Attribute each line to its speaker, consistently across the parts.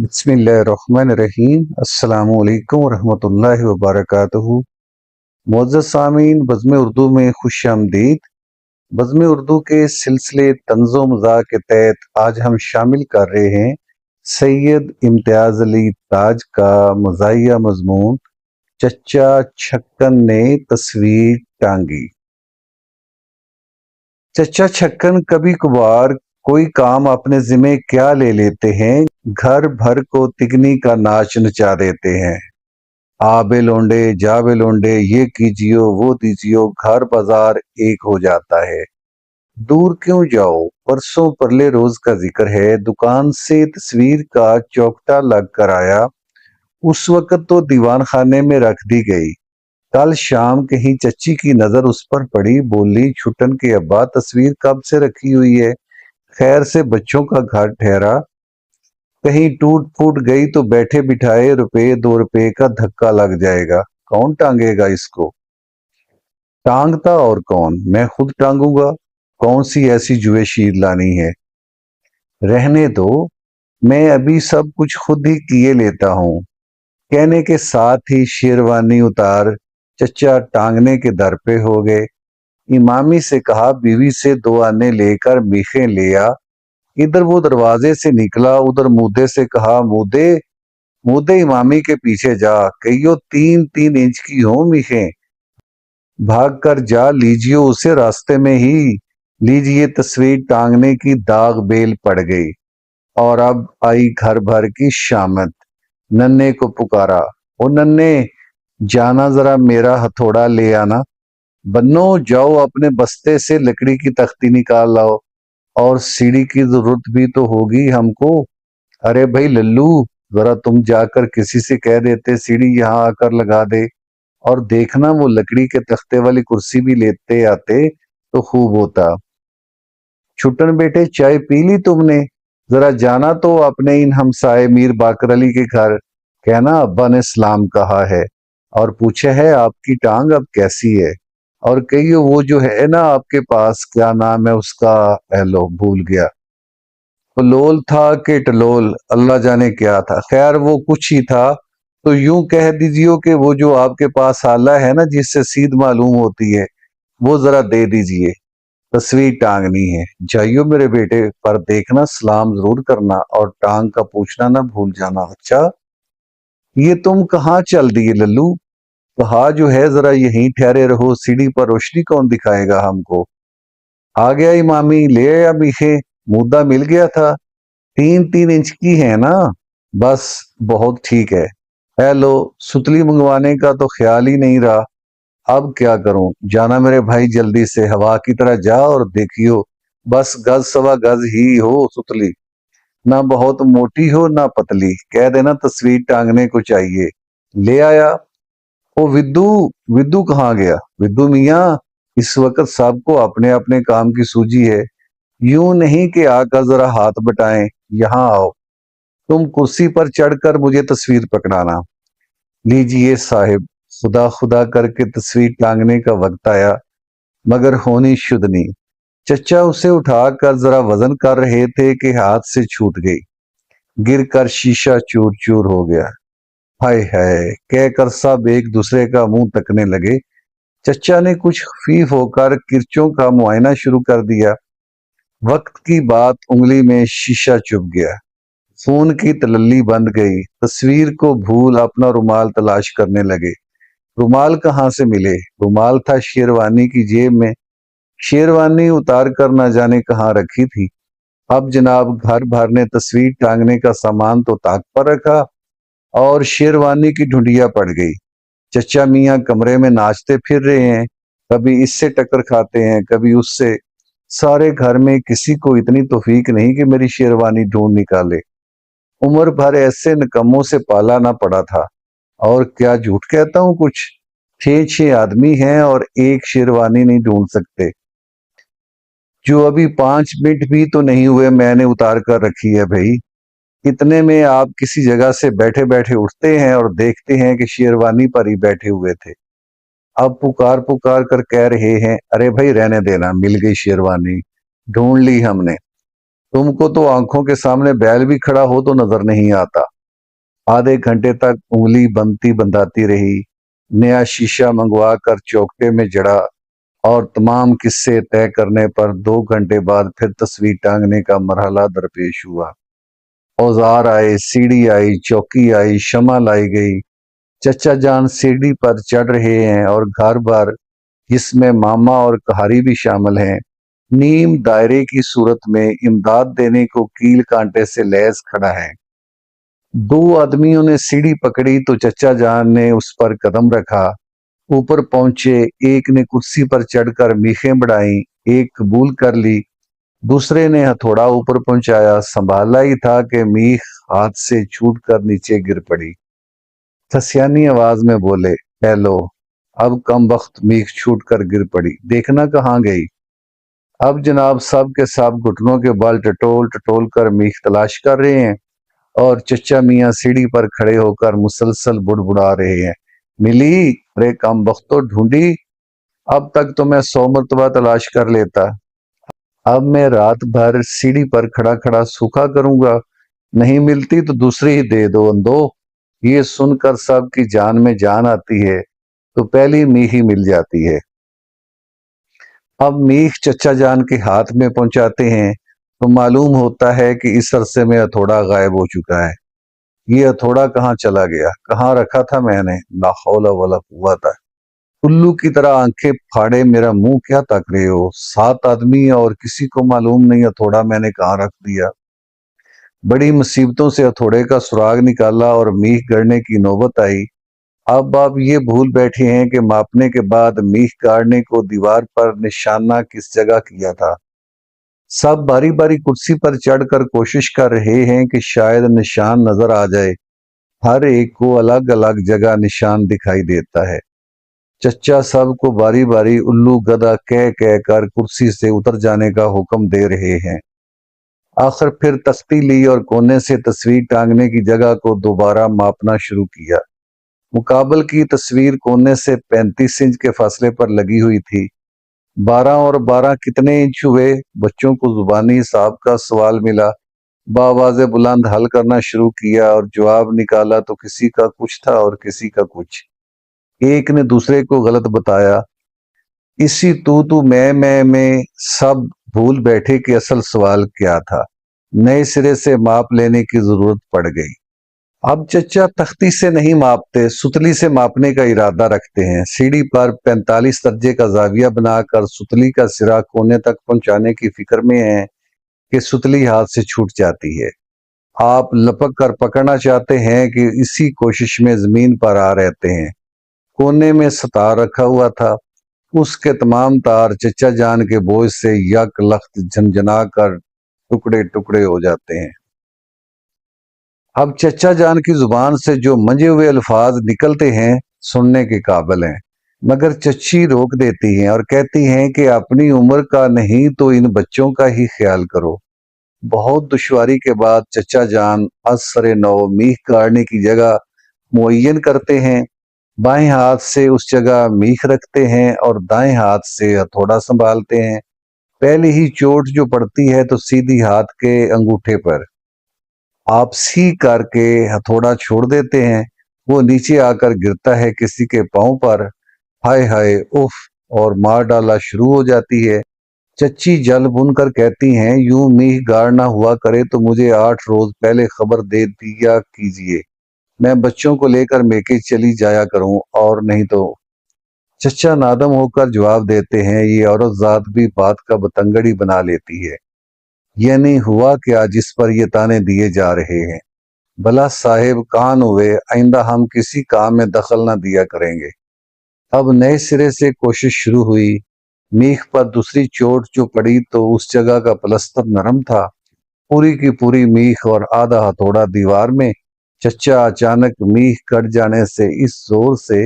Speaker 1: बिस्मिल्लाहिर्रहमानिर्रहीम। अस्सलामु अलैकुम वरहमतुल्लाहि वबरकातुहू। मुअज़्ज़ज़ सामीन, बज़्म उर्दू में खुश आमदीद। बज़्म उर्दू के सिलसिले तंज़ो मज़ाक के तहत आज हम शामिल कर रहे हैं सैयद इम्तियाज़ अली ताज का मज़ाहिया मज़मून चच्चा छक्कन ने तस्वीर टांगी। चच्चा छक्कन कभी कभार कोई काम अपने ज़िम्मे क्या ले लेते हैं, घर भर को तिगनी का नाच नचा देते हैं। आ बे लौंडे, जा बे लौंडे, ये कीजियो वो दीजियो, घर बाजार एक हो जाता है। दूर क्यों जाओ, परसों परले रोज का जिक्र है। दुकान से तस्वीर का चौकटा लग कर आया, उस वक्त तो दीवान खाने में रख दी गई। कल शाम कहीं चच्ची की नजर उस पर पड़ी, बोली, छुटन के अब्बा, तस्वीर कब से रखी हुई है? खैर से बच्चों का घर ठहरा, कहीं टूट फूट गई तो बैठे बिठाए ₹1-2 का धक्का लग जाएगा। कौन टांगेगा इसको? टांगता और कौन, मैं खुद टांगूंगा। कौन सी ऐसी जुए शीर लानी है? रहने दो, मैं अभी सब कुछ खुद ही किए लेता हूँ। कहने के साथ ही शेरवानी उतार चच्चा टांगने के दर पे हो गए। इमामी से कहा, बीवी से 2 आने लेकर मीखे ले आ। इधर वो दरवाजे से निकला, उधर मुद्दे से कहा, मुद्दे मुद्दे इमामी के पीछे जा, कहियो 3-3 इंच की हो मीखें। भाग कर जा, लीजिए उसे रास्ते में ही। लीजिए तस्वीर टांगने की दाग बेल पड़ गई। और अब आई घर भर की शामत। नन्हे को पुकारा, ओ नन्हे, जाना जरा मेरा हथौड़ा ले आना। बन्नो, जाओ अपने बस्ते से लकड़ी की तख्ती निकाल लाओ, और सीढ़ी की जरूरत भी तो होगी हमको। अरे भाई लल्लू, जरा तुम जाकर किसी से कह देते सीढ़ी यहाँ आकर लगा दे, और देखना वो लकड़ी के तख्ते वाली कुर्सी भी लेते आते तो खूब होता। छुट्टन बेटे, चाय पी ली तुमने? जरा जाना तो अपने इन हमसाए मीर बाकर अली के घर, कहना अब्बा ने सलाम कहा है, और पूछे है आपकी टांग अब कैसी है। और कहियो वो जो है ना आपके पास, क्या नाम है उसका, लो भूल गया। टलोल था कि टलोल, अल्लाह जाने क्या था। खैर वो कुछ ही था। तो यूं कह दीजिए कि वो जो आपके पास आला है ना, जिससे सीध मालूम होती है, वो जरा दे दीजिए। तस्वीर टांगनी है। जाइयो मेरे बेटे, पर देखना सलाम जरूर करना, और टांग का पूछना ना भूल जाना। अच्छा, ये तुम कहाँ चल दिए लल्लू? कहा जो है जरा यहीं ठहरे रहो, सीढ़ी पर रोशनी कौन दिखाएगा हमको। आ गया इमामी, ले आया मीखे। मुद्दा मिल गया था। 3-3 इंच की है ना? बस, बहुत ठीक है। लो, सुतली मंगवाने का तो ख्याल ही नहीं रहा। अब क्या करूं? जाना मेरे भाई, जल्दी से हवा की तरह जा और देखियो, बस गज सवा गज ही हो सुतली, ना बहुत मोटी हो ना पतली। कह देना तस्वीर टांगने को चाहिए। ले आया। ओ विद्दू, विद्दू कहाँ गया? विद्दू मियाँ, इस वक्त सबको अपने अपने काम की सूझी है। यूं नहीं कि आकर जरा हाथ बटाएं। यहाँ आओ, तुम कुर्सी पर चढ़कर मुझे तस्वीर पकड़ाना। लीजिए साहिब, खुदा खुदा करके तस्वीर टांगने का वक्त आया, मगर होनी शुद्ध नहीं। चच्चा उसे उठाकर जरा वजन कर रहे थे कि हाथ से छूट गई, गिर कर शीशा चूर चूर हो गया। हाय हाय कहकर सब एक दूसरे का मुंह तकने लगे। चच्चा ने कुछ खफीफ होकर किरचों का मुआयना शुरू कर दिया। वक्त की बात, उंगली में शीशा चुभ गया। खून की तलल्ली बंद गई। तस्वीर को भूल अपना रुमाल तलाश करने लगे। रुमाल कहाँ से मिले? रुमाल था शेरवानी की जेब में। शेरवानी उतार कर न जाने कहाँ रखी थी। अब जनाब घर भर ने तस्वीर टांगने का सामान तो ताक पर रखा, और शेरवानी की ढूंढिया पड़ गई। चच्चा मियाँ कमरे में नाचते फिर रहे हैं, कभी इससे टक्कर खाते हैं कभी उससे। सारे घर में किसी को इतनी तौफीक नहीं कि मेरी शेरवानी ढूंढ निकाले। उम्र भर ऐसे निकम्मों से पाला ना पड़ा था। और क्या झूठ कहता हूँ कुछ, 6-6 आदमी हैं और एक शेरवानी नहीं ढूंढ सकते। जो अभी 5 मिनट भी तो नहीं हुए मैंने उतार कर रखी है भाई। इतने में आप किसी जगह से बैठे बैठे उठते हैं और देखते हैं कि शेरवानी पर ही बैठे हुए थे। अब पुकार पुकार कर कह रहे हैं, अरे भाई रहने देना, मिल गई शेरवानी, ढूंढ ली हमने। تم کو تو آنکھوں کے سامنے بیل بھی کھڑا ہو تو نظر نہیں آتا۔ آدھے گھنٹے تک انگلی بنتی بنداتی رہی، نیا شیشہ منگوا کر چوکٹے میں جڑا، اور تمام قصے طے کرنے پر 2 گھنٹے بعد پھر تصویر ٹانگنے کا مرحلہ درپیش ہوا۔ اوزار آئے، سیڑھی آئی، چوکی آئی، شمع لائی گئی۔ چچا جان سیڑھی پر چڑھ رہے ہیں اور گھر بھر، جس میں ماما اور کہاری بھی شامل ہیں، نیم دائرے کی صورت میں امداد دینے کو کیل کانٹے سے لیس کھڑا ہے۔ 2 آدمیوں نے سیڑھی پکڑی تو چچا جان نے اس پر قدم رکھا، اوپر پہنچے۔ ایک نے کرسی پر چڑھ کر میخیں بڑھائیں، ایک قبول کر لی، دوسرے نے ہتھوڑا اوپر پہنچایا، سنبھالا ہی تھا کہ میخ ہاتھ سے چھوٹ کر نیچے گر پڑی۔ تھسیانی آواز میں بولے، اے لو، اب کم وقت میخ چھوٹ کر گر پڑی، دیکھنا کہاں گئی؟ اب جناب سب کے سب گھٹنوں کے بل ٹٹول ٹٹول کر میخ تلاش کر رہے ہیں، اور چچا میاں سیڑھی پر کھڑے ہو کر مسلسل بڑبڑا رہے ہیں، ملی؟ ارے کم وقت تو ڈھونڈی، اب تک تو میں 100 مرتبہ تلاش کر لیتا۔ اب میں رات بھر سیڑھی پر کھڑا کھڑا سوکھا کروں گا، نہیں ملتی تو دوسری ہی دے دو اندو۔ یہ سن کر سب کی جان میں جان آتی ہے تو پہلی میخ ہی مل جاتی ہے۔ اب میخ چچا جان کے ہاتھ میں پہنچاتے ہیں تو معلوم ہوتا ہے کہ اس عرصے میں ہتھوڑا غائب ہو چکا ہے۔ یہ ہتھوڑا کہاں چلا گیا؟ کہاں رکھا تھا میں نے؟ لا حول ولا قوت۔ الو کی طرح آنکھیں پھاڑے میرا منہ کیا تک رہے ہو؟ 7 آدمی اور کسی کو معلوم نہیں ہتھوڑا میں نے کہاں رکھ دیا۔ بڑی مصیبتوں سے ہتھوڑے کا سراغ نکالا اور میخ گڑنے کی نوبت آئی۔ اب آپ یہ بھول بیٹھے ہیں کہ ماپنے کے بعد میخ گاڑنے کو دیوار پر نشانہ کس جگہ کیا تھا۔ سب باری باری کرسی پر چڑھ کر کوشش کر رہے ہیں کہ شاید نشان نظر آ جائے۔ ہر ایک کو الگ الگ جگہ نشان دکھائی دیتا ہے۔ چچا سب کو باری باری الو گدھا کہہ کر کرسی سے اتر جانے کا حکم دے رہے ہیں۔ آخر پھر تختی لی اور کونے سے تصویر ٹانگنے کی جگہ کو دوبارہ ماپنا شروع کیا۔ مقابل کی تصویر کونے سے 35 انچ کے فاصلے پر لگی ہوئی تھی۔ 12 اور 12 کتنے انچ ہوئے؟ بچوں کو زبانی حساب کا سوال ملا، بآواز بلند حل کرنا شروع کیا اور جواب نکالا تو کسی کا کچھ تھا اور کسی کا کچھ۔ ایک نے دوسرے کو غلط بتایا۔ اسی تو میں سب بھول بیٹھے کہ اصل سوال کیا تھا۔ نئے سرے سے ماپ لینے کی ضرورت پڑ گئی۔ اب چچا تختی سے نہیں ماپتے، ستلی سے ماپنے کا ارادہ رکھتے ہیں۔ سیڑھی پر 45 درجے کا زاویہ بنا کر ستلی کا سرا کونے تک پہنچانے کی فکر میں ہیں کہ ستلی ہاتھ سے چھوٹ جاتی ہے۔ آپ لپک کر پکڑنا چاہتے ہیں کہ اسی کوشش میں زمین پر آ رہتے ہیں۔ کونے میں ستار رکھا ہوا تھا، اس کے تمام تار چچا جان کے بوجھ سے یک لخت جھنجھنا کر ٹکڑے ٹکڑے ہو جاتے ہیں۔ اب چچا جان کی زبان سے جو منجے ہوئے الفاظ نکلتے ہیں سننے کے قابل ہیں، مگر چچی روک دیتی ہیں اور کہتی ہیں کہ اپنی عمر کا نہیں تو ان بچوں کا ہی خیال کرو۔ بہت دشواری کے بعد چچا جان از نو میخ گاڑنے کی جگہ معین کرتے ہیں، بائیں ہاتھ سے اس جگہ میخ رکھتے ہیں اور دائیں ہاتھ سے ہتھوڑا سنبھالتے ہیں۔ پہلی ہی چوٹ جو پڑتی ہے تو سیدھی ہاتھ کے انگوٹھے پر آپسی کر کے ہتھوڑا چھوڑ دیتے ہیں، وہ نیچے آ کر گرتا ہے کسی کے پاؤں پر، ہائے ہائے اف، اور مار ڈالا شروع ہو جاتی ہے۔ چچی جل بن کر کہتی ہیں، یوں میخ گاڑنا ہوا کرے تو مجھے 8 روز پہلے خبر دے دیا کیجیے، میں بچوں کو لے کر میکے چلی جایا کروں، اور نہیں تو۔ چچا نادم ہو کر جواب دیتے ہیں، یہ عورت ذات بھی بات کا بتنگڑی بنا لیتی ہے، یعنی ہوا کیا جس پر یہ تانے دیے جا رہے ہیں؟ بھلا صاحب کان ہوئے، آئندہ ہم کسی کام میں دخل نہ دیا کریں گے۔ اب نئے سرے سے کوشش شروع ہوئی۔ میخ پر دوسری چوٹ جو پڑی تو اس جگہ کا پلستر نرم تھا، پوری کی پوری میخ اور آدھا ہتھوڑا دیوار میں۔ چچا اچانک میخ کٹ جانے سے اس زور سے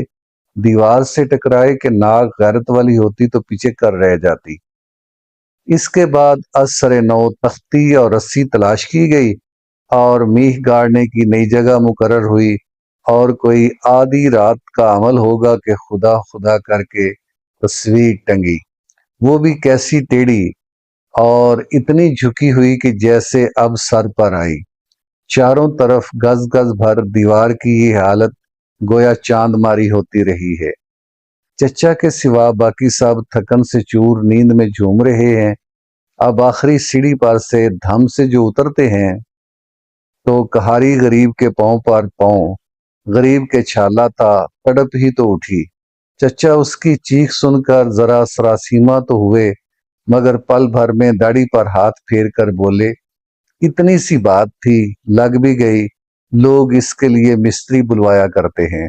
Speaker 1: دیوار سے ٹکرائے کہ ناک غیرت والی ہوتی تو پیچھے کر رہ جاتی۔ اس کے بعد از سر نو تختی اور رسی تلاش کی گئی اور میخ گاڑنے کی نئی جگہ مقرر ہوئی، اور کوئی آدھی رات کا عمل ہوگا کہ خدا خدا کر کے تصویر ٹنگی، وہ بھی کیسی ٹیڑھی، और इतनी झुकी हुई कि जैसे अब सर पर आई। चारों तरफ गज गज भर दीवार की ये हालत गोया चांद मारी होती रही है। चचा के सिवा बाकी सब थकन से चूर नींद में झूम रहे हैं। अब आखिरी सीढ़ी पर से धम से जो उतरते हैं तो कहारी गरीब के पांव पर पांव, गरीब के छाला था, तड़प ही तो उठी। चचा उसकी चीख सुनकर जरा सरासीमा तो हुए, मगर पल भर में दाढ़ी पर हाथ फेर कर बोले, इतनी सी बात थी, लग भी गई। लोग इसके लिए मिस्त्री बुलवाया करते हैं।